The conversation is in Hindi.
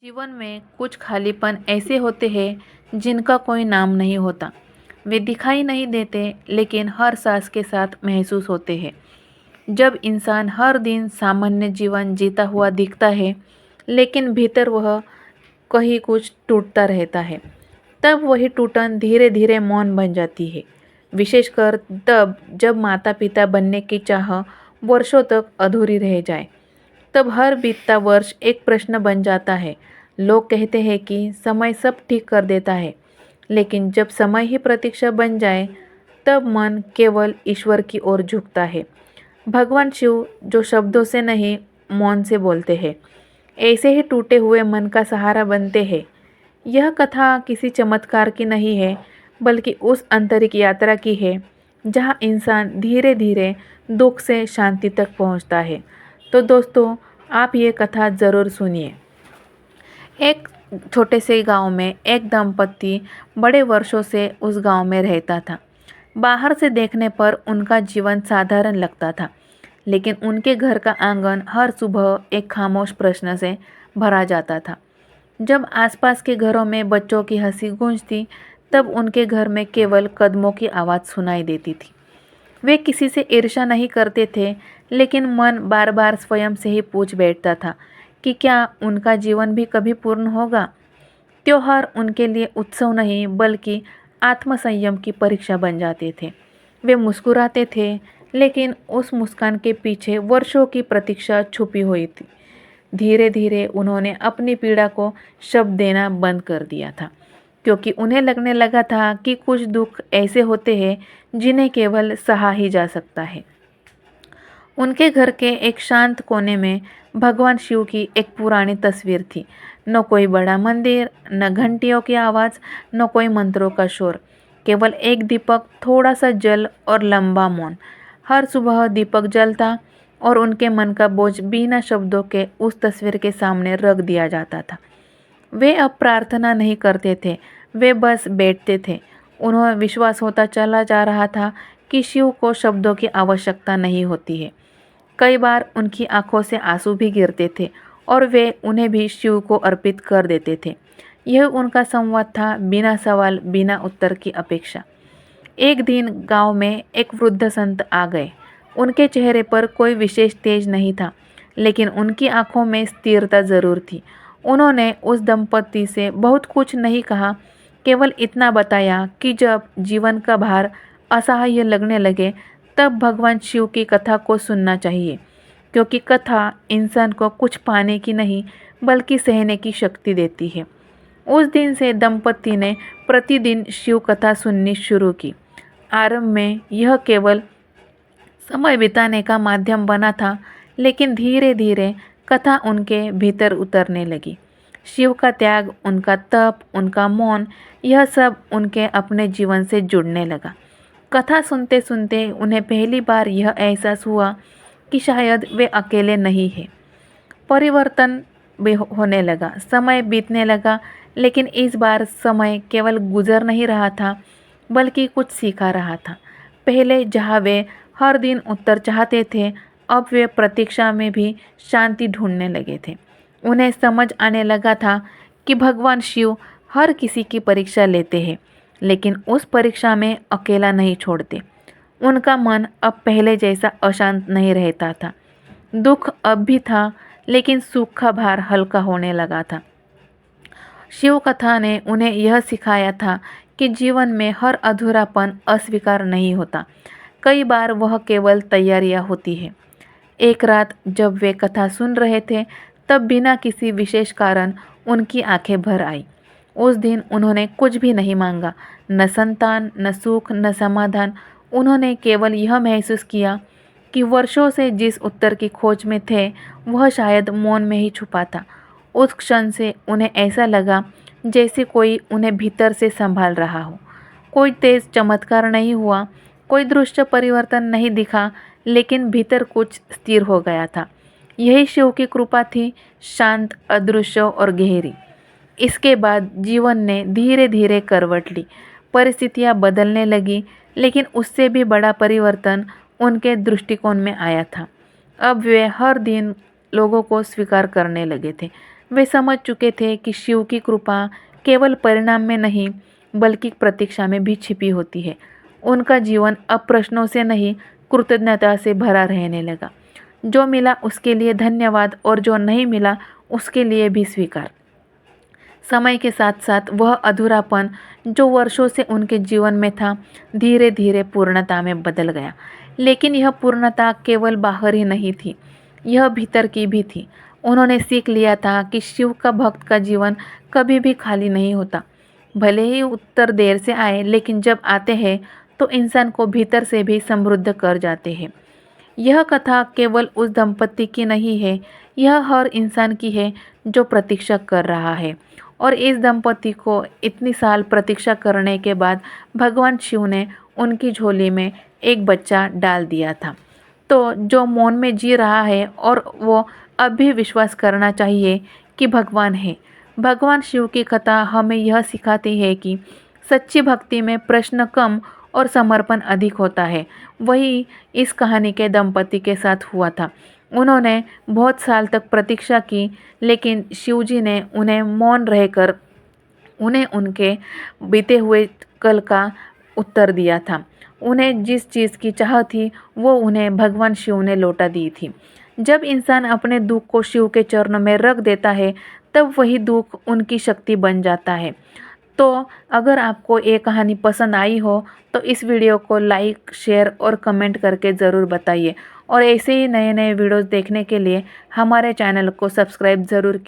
जीवन में कुछ खालीपन ऐसे होते हैं जिनका कोई नाम नहीं होता। वे दिखाई नहीं देते लेकिन हर सांस के साथ महसूस होते हैं। जब इंसान हर दिन सामान्य जीवन जीता हुआ दिखता है लेकिन भीतर वह कहीं कुछ टूटता रहता है, तब वही टूटन धीरे धीरे मौन बन जाती है। विशेषकर तब जब माता पिता बनने की चाह वर्षों तक अधूरी रह जाए। तब हर बीतता वर्ष एक प्रश्न बन जाता है। लोग कहते हैं कि समय सब ठीक कर देता है, लेकिन जब समय ही प्रतीक्षा बन जाए, तब मन केवल ईश्वर की ओर झुकता है। भगवान शिव जो शब्दों से नहीं, मौन से बोलते हैं, ऐसे ही टूटे हुए मन का सहारा बनते हैं। यह कथा किसी चमत्कार की नहीं है, बल्कि उस आंतरिक यात्रा की है जहाँ इंसान धीरे धीरे दुख से शांति तक पहुँचता है। तो दोस्तों, आप ये कथा ज़रूर सुनिए। एक छोटे से गांव में एक दंपति बड़े वर्षों से उस गांव में रहता था। बाहर से देखने पर उनका जीवन साधारण लगता था, लेकिन उनके घर का आंगन हर सुबह एक खामोश प्रश्न से भरा जाता था। जब आसपास के घरों में बच्चों की हंसी गूंजती, तब उनके घर में केवल कदमों की आवाज़ सुनाई देती थी। वे किसी से ईर्ष्या नहीं करते थे, लेकिन मन बार बार स्वयं से ही पूछ बैठता था कि क्या उनका जीवन भी कभी पूर्ण होगा। त्योहार उनके लिए उत्सव नहीं, बल्कि आत्मसंयम की परीक्षा बन जाते थे। वे मुस्कुराते थे, लेकिन उस मुस्कान के पीछे वर्षों की प्रतीक्षा छुपी हुई थी। धीरे धीरे उन्होंने अपनी पीड़ा को शब्द देना बंद कर दिया था, क्योंकि उन्हें लगने लगा था कि कुछ दुख ऐसे होते हैं जिन्हें केवल सहा ही जा सकता है। उनके घर के एक शांत कोने में भगवान शिव की एक पुरानी तस्वीर थी। न कोई बड़ा मंदिर, न घंटियों की आवाज़, न कोई मंत्रों का शोर। केवल एक दीपक, थोड़ा सा जल और लंबा मौन। हर सुबह दीपक जलता और उनके मन का बोझ बिना शब्दों के उस तस्वीर के सामने रख दिया जाता था। वे अब प्रार्थना नहीं करते थे, वे बस बैठते थे। उन्हें विश्वास होता चला जा रहा था कि शिव को शब्दों की आवश्यकता नहीं होती है। कई बार उनकी आंखों से आंसू भी गिरते थे और वे उन्हें भी शिव को अर्पित कर देते थे। यह उनका संवाद था, बिना सवाल, बिना उत्तर की अपेक्षा। एक दिन गांव में एक वृद्ध संत आ गए। उनके चेहरे पर कोई विशेष तेज नहीं था, लेकिन उनकी आंखों में स्थिरता जरूर थी। उन्होंने उस दंपति से बहुत कुछ नहीं कहा, केवल इतना बताया कि जब जीवन का भार असह्य लगने लगे, तब भगवान शिव की कथा को सुनना चाहिए, क्योंकि कथा इंसान को कुछ पाने की नहीं, बल्कि सहने की शक्ति देती है। उस दिन से दंपति ने प्रतिदिन शिव कथा सुननी शुरू की। आरंभ में यह केवल समय बिताने का माध्यम बना था, लेकिन धीरे धीरे कथा उनके भीतर उतरने लगी। शिव का त्याग, उनका तप, उनका मौन, यह सब उनके अपने जीवन से जुड़ने लगा। कथा सुनते सुनते उन्हें पहली बार यह एहसास हुआ कि शायद वे अकेले नहीं हैं। परिवर्तन भी होने लगा, समय बीतने लगा, लेकिन इस बार समय केवल गुजर नहीं रहा था, बल्कि कुछ सिखा रहा था। पहले जहाँ वे हर दिन उत्तर चाहते थे, अब वे प्रतीक्षा में भी शांति ढूंढने लगे थे। उन्हें समझ आने लगा था कि भगवान शिव हर किसी की परीक्षा लेते हैं, लेकिन उस परीक्षा में अकेला नहीं छोड़ते। उनका मन अब पहले जैसा अशांत नहीं रहता था। दुख अब भी था, लेकिन सुख का भार हल्का होने लगा था। शिव कथा ने उन्हें यह सिखाया था कि जीवन में हर अधूरापन अस्वीकार नहीं होता, कई बार वह केवल तैयारियां होती है। एक रात जब वे कथा सुन रहे थे, तब बिना किसी विशेष कारण उनकी आंखें भर आई। उस दिन उन्होंने कुछ भी नहीं मांगा, न संतान, न सुख, न समाधान। उन्होंने केवल यह महसूस किया कि वर्षों से जिस उत्तर की खोज में थे, वह शायद मौन में ही छुपा था। उस क्षण से उन्हें ऐसा लगा जैसे कोई उन्हें भीतर से संभाल रहा हो। कोई तेज चमत्कार नहीं हुआ, कोई दृश्य परिवर्तन नहीं दिखा, लेकिन भीतर कुछ स्थिर हो गया था। यही शिव की कृपा थी, शांत, अदृश्य और गहरी। इसके बाद जीवन ने धीरे धीरे करवट ली। परिस्थितियां बदलने लगी, लेकिन उससे भी बड़ा परिवर्तन उनके दृष्टिकोण में आया था। अब वे हर दिन लोगों को स्वीकार करने लगे थे, वे समझ चुके थे कि शिव की कृपा केवल परिणाम में नहीं बल्कि प्रतीक्षा में भी छिपी होती है। उनका जीवन अब प्रश्नों से नहीं कृतज्ञता से भरा रहने लगा। जो मिला उसके लिए धन्यवाद और जो नहीं मिला उसके लिए भी स्वीकार। समय के साथ साथ वह अधूरापन जो वर्षों से उनके जीवन में था धीरे धीरे पूर्णता में बदल गया। लेकिन यह पूर्णता केवल बाहर ही नहीं थी, यह भीतर की भी थी। उन्होंने सीख लिया था कि शिव का भक्त का जीवन कभी भी खाली नहीं होता। भले ही उत्तर देर से आए, लेकिन जब आते हैं तो इंसान को भीतर से भी समृद्ध कर जाते हैं। यह कथा केवल उस दंपति की नहीं है, यह हर इंसान की है जो प्रतीक्षा कर रहा है। और इस दंपति को इतनी साल प्रतीक्षा करने के बाद भगवान शिव ने उनकी झोली में एक बच्चा डाल दिया था। तो जो मौन में जी रहा है और वो अब भी विश्वास करना चाहिए कि भगवान है। भगवान शिव की कथा हमें यह सिखाती है कि सच्ची भक्ति में प्रश्न कम और समर्पण अधिक होता है। वही इस कहानी के दंपति के साथ हुआ था। उन्होंने बहुत साल तक प्रतीक्षा की, लेकिन शिवजी ने उन्हें मौन रहकर उन्हें उनके बीते हुए कल का उत्तर दिया था। उन्हें जिस चीज़ की चाह थी वो उन्हें भगवान शिव ने लौटा दी थी। जब इंसान अपने दुख को शिव के चरणों में रख देता है तब वही दुख उनकी शक्ति बन जाता है। तो अगर आपको ये कहानी पसंद आई हो तो इस वीडियो को लाइक, शेयर और कमेंट करके ज़रूर बताइए। और ऐसे ही नए नए वीडियोस देखने के लिए हमारे चैनल को सब्सक्राइब ज़रूर कीजिए।